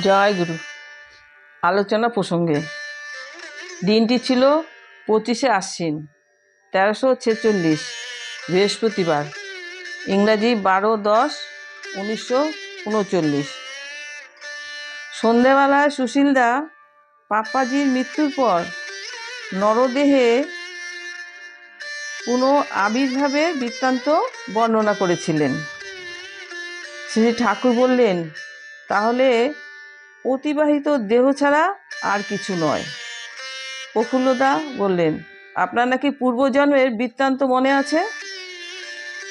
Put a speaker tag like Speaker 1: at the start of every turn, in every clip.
Speaker 1: জয় গুরু। আলোচনা প্রসঙ্গে দিনটি ছিল 25শে আশ্বিন 1346 বৃহস্পতিবার, ইংরাজি 12/10/1939। সন্ধেবেলায় সুশীলদা পাপ্পাজির মৃত্যুর পর নরদেহে পুনঃ আবির্ভাবের বৃত্তান্ত বর্ণনা করেছিলেন। শ্রী ঠাকুর বললেন, তাহলে অতিবাহিত দেহ ছাড়া আর কিছু নয়। প্রফুল্লদা বললেন, আপনার নাকি পূর্বজন্মের বৃত্তান্ত মনে আছে?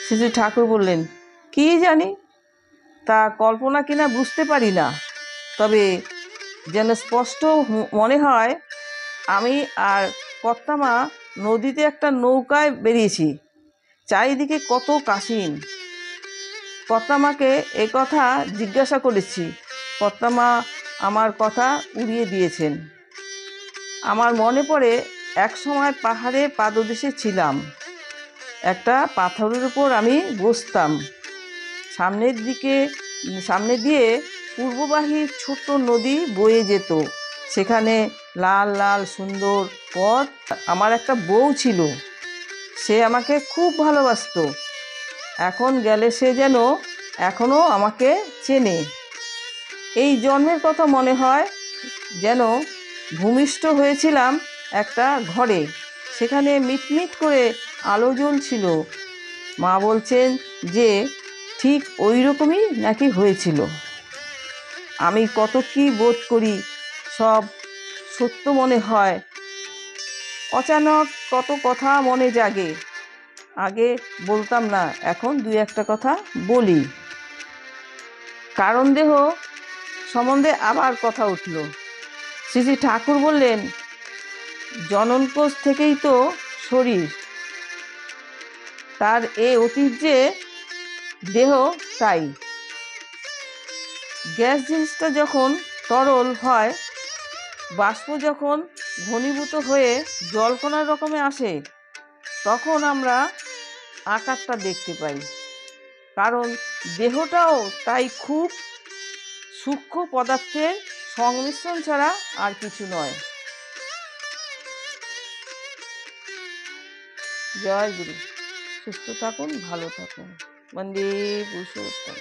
Speaker 1: শ্রী ঠাকুর বললেন, কি জানি, তা কল্পনা কিনা বুঝতে পারি না, তবে যেন স্পষ্ট মনে হয় আমি আর কর্তামা নদীতে একটা নৌকায় বেরিয়েছি। চারিদিকে কত কাশিন। কর্তামাকে এ কথা জিজ্ঞাসা করেছি, কর্তামা আমার কথা উড়িয়ে দিয়েছেন। আমার মনে পড়ে এক সময় পাহাড়ে পাদদেশে ছিলাম। একটা পাথরের উপর আমি বসতাম। সামনে দিয়ে পূর্ববাহী ছোট্ট নদী বয়ে যেত। সেখানে লাল লাল সুন্দর পথ। আমার একটা বউ ছিল, সে আমাকে খুব ভালোবাসতো। এখন গেলে সে যেন এখনও আমাকে চেনে। এই জন্মের কথা মনে হয় যেন ভূমিষ্ঠ হয়েছিলাম একটা ঘরে, সেখানে মিটমিট করে আলো জ্বলছিল। মা বলছেন যে ঠিক ওই রকমই নাকি হয়েছিল। আমি কত কি বোধ করি, সব সত্য মনে হয়। অচানক কত কথা মনে জাগে। আগে বলতাম না, এখন দুই একটা কথা বলি। কারণ দেহ সম্বন্ধে আবার কথা উঠল। শ্রী ঠাকুর বললেন, জননকোষ থেকেই তো শরীর, তার এ অতীত যে দেহ তাই। গ্যাস জিনিসটা যখন তরল হয়, বাষ্প যখন ঘনীভূত হয়ে জলকণার রকমে আসে, তখন আমরা আকারটা দেখতে পাই। কারণ দেহটাও তাই খুব সূক্ষ্ম পদার্থের সংমিশ্রণ ছাড়া আর কিছু নয়। জয় গুরু। সুস্থ থাকুন, ভালো থাকুন। বন্দে পুরুষোত্তম।